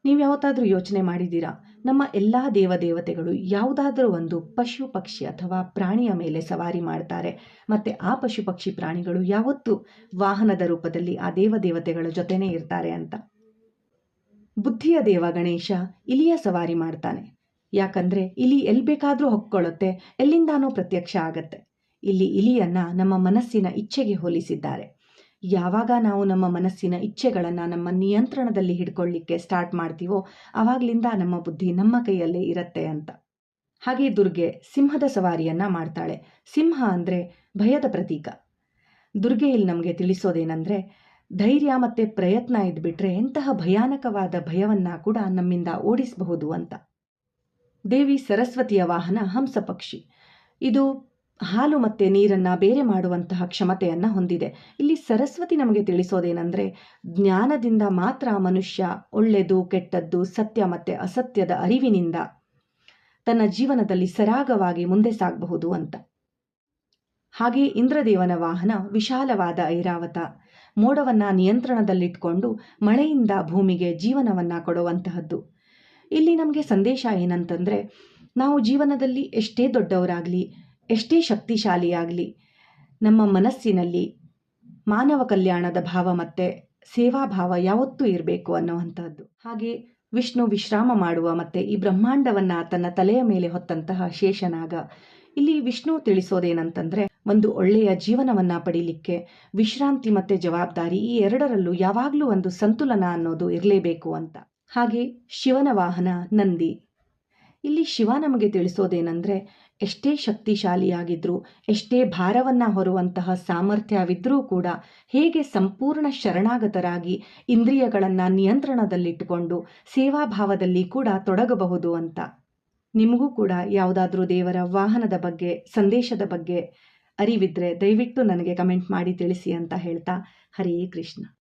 ನೀವು ಯಾವತ್ತಾದರೂ ಯೋಚನೆ ಮಾಡಿದ್ದೀರಾ, ನಮ್ಮ ಎಲ್ಲ ದೇವತೆಗಳು ಯಾವುದಾದ್ರೂ ಒಂದು ಪಶು ಪಕ್ಷಿ ಅಥವಾ ಪ್ರಾಣಿಯ ಮೇಲೆ ಸವಾರಿ ಮಾಡ್ತಾರೆ, ಮತ್ತು ಆ ಪಶು ಪಕ್ಷಿ ಪ್ರಾಣಿಗಳು ಯಾವತ್ತೂ ವಾಹನದ ರೂಪದಲ್ಲಿ ಆ ದೇವತೆಗಳ ಜೊತೆನೇ ಇರ್ತಾರೆ ಅಂತ. ಬುದ್ಧಿಯ ದೇವ ಗಣೇಶ ಇಲಿಯ ಸವಾರಿ ಮಾಡ್ತಾನೆ. ಯಾಕಂದರೆ ಇಲಿ ಎಲ್ಲಿ ಬೇಕಾದರೂ ಹೊಕ್ಕೊಳ್ಳುತ್ತೆ, ಎಲ್ಲಿಂದಾನೂ ಪ್ರತ್ಯಕ್ಷ ಆಗತ್ತೆ. ಇಲ್ಲಿ ಇಲಿಯನ್ನ ನಮ್ಮ ಮನಸ್ಸಿನ ಇಚ್ಛೆಗೆ ಹೋಲಿಸಿದ್ದಾರೆ. ಯಾವಾಗ ನಾವು ನಮ್ಮ ಮನಸ್ಸಿನ ಇಚ್ಛೆಗಳನ್ನು ನಮ್ಮ ನಿಯಂತ್ರಣದಲ್ಲಿ ಹಿಡ್ಕೊಳ್ಳಿಕ್ಕೆ ಸ್ಟಾರ್ಟ್ ಮಾಡ್ತೀವೋ ಆವಾಗಲಿಂದ ನಮ್ಮ ಬುದ್ಧಿ ನಮ್ಮ ಕೈಯಲ್ಲೇ ಇರುತ್ತೆ ಅಂತ. ಹಾಗೆ ದುರ್ಗೆ ಸಿಂಹದ ಸವಾರಿಯನ್ನ ಮಾಡ್ತಾಳೆ. ಸಿಂಹ ಅಂದರೆ ಭಯದ ಪ್ರತೀಕ. ದುರ್ಗೆಯಲ್ಲಿ ನಮಗೆ ತಿಳಿಸೋದೇನೆಂದರೆ, ಧೈರ್ಯ ಮತ್ತು ಪ್ರಯತ್ನ ಇದ್ಬಿಟ್ರೆ ಎಂತಹ ಭಯಾನಕವಾದ ಭಯವನ್ನ ಕೂಡ ನಮ್ಮಿಂದ ಓಡಿಸಬಹುದು ಅಂತ. ದೇವಿ ಸರಸ್ವತಿಯ ವಾಹನ ಹಂಸ ಪಕ್ಷಿ. ಇದು ಹಾಲು ಮತ್ತು ನೀರನ್ನು ಬೇರೆ ಮಾಡುವಂತಹ ಕ್ಷಮತೆಯನ್ನು ಹೊಂದಿದೆ. ಇಲ್ಲಿ ಸರಸ್ವತಿ ನಮಗೆ ತಿಳಿಸೋದೇನೆಂದರೆ, ಜ್ಞಾನದಿಂದ ಮಾತ್ರ ಮನುಷ್ಯ ಒಳ್ಳೆಯದು ಕೆಟ್ಟದ್ದು ಸತ್ಯ ಮತ್ತು ಅಸತ್ಯದ ಅರಿವಿನಿಂದ ತನ್ನ ಜೀವನದಲ್ಲಿ ಸರಾಗವಾಗಿ ಮುಂದೆ ಸಾಗಬಹುದು ಅಂತ. ಹಾಗೆ ಇಂದ್ರದೇವನ ವಾಹನ ವಿಶಾಲವಾದ ಐರಾವತ. ಮೋಡವನ್ನು ನಿಯಂತ್ರಣದಲ್ಲಿಟ್ಕೊಂಡು ಮಳೆಯಿಂದ ಭೂಮಿಗೆ ಜೀವನವನ್ನು ಕೊಡುವಂತಹದ್ದು. ಇಲ್ಲಿ ನಮಗೆ ಸಂದೇಶ ಏನಂತಂದರೆ, ನಾವು ಜೀವನದಲ್ಲಿ ಎಷ್ಟೇ ದೊಡ್ಡವರಾಗಲಿ, ಎಷ್ಟೇ ಶಕ್ತಿಶಾಲಿಯಾಗಲಿ, ನಮ್ಮ ಮನಸ್ಸಿನಲ್ಲಿ ಮಾನವ ಕಲ್ಯಾಣದ ಭಾವ ಮತ್ತು ಸೇವಾಭಾವ ಯಾವತ್ತೂ ಇರಬೇಕು ಅನ್ನುವಂಥದ್ದು. ಹಾಗೆ ವಿಷ್ಣು ವಿಶ್ರಾಮ ಮಾಡುವ ಮತ್ತು ಈ ಬ್ರಹ್ಮಾಂಡವನ್ನು ತನ್ನ ತಲೆಯ ಮೇಲೆ ಹೊತ್ತಂತಹ ಶೇಷನಾಗ. ಇಲ್ಲಿ ವಿಷ್ಣು ತಿಳಿಸೋದೇನಂತಂದರೆ, ಒಂದು ಒಳ್ಳೆಯ ಜೀವನವನ್ನು ಪಡೀಲಿಕ್ಕೆ ವಿಶ್ರಾಂತಿ ಮತ್ತು ಜವಾಬ್ದಾರಿ ಈ ಎರಡರಲ್ಲೂ ಯಾವಾಗಲೂ ಒಂದು ಸಂತುಲನ ಅನ್ನೋದು ಇರಲೇಬೇಕು ಅಂತ. ಹಾಗೆ ಶಿವನ ವಾಹನ ನಂದಿ. ಇಲ್ಲಿ ಶಿವ ನಮಗೆ ತಿಳಿಸೋದೇನೆಂದರೆ, ಎಷ್ಟೇ ಶಕ್ತಿಶಾಲಿಯಾಗಿದ್ರೂ, ಎಷ್ಟೇ ಭಾರವನ್ನು ಹೊರುವಂತಹ ಸಾಮರ್ಥ್ಯವಿದ್ರೂ ಕೂಡ ಹೇಗೆ ಸಂಪೂರ್ಣ ಶರಣಾಗತರಾಗಿ ಇಂದ್ರಿಯಗಳನ್ನು ನಿಯಂತ್ರಣದಲ್ಲಿಟ್ಟುಕೊಂಡು ಸೇವಾಭಾವದಲ್ಲಿ ಕೂಡ ತೊಡಗಬಹುದು ಅಂತ. ನಿಮಗೂ ಕೂಡ ಯಾವುದಾದ್ರೂ ದೇವರ ವಾಹನದ ಬಗ್ಗೆ, ಸಂದೇಶದ ಬಗ್ಗೆ ಅರಿವಿದ್ರೆ ದಯವಿಟ್ಟು ನನಗೆ ಕಮೆಂಟ್ ಮಾಡಿ ತಿಳಿಸಿ ಅಂತ ಹೇಳ್ತಾ, ಹರೇ ಕೃಷ್ಣ.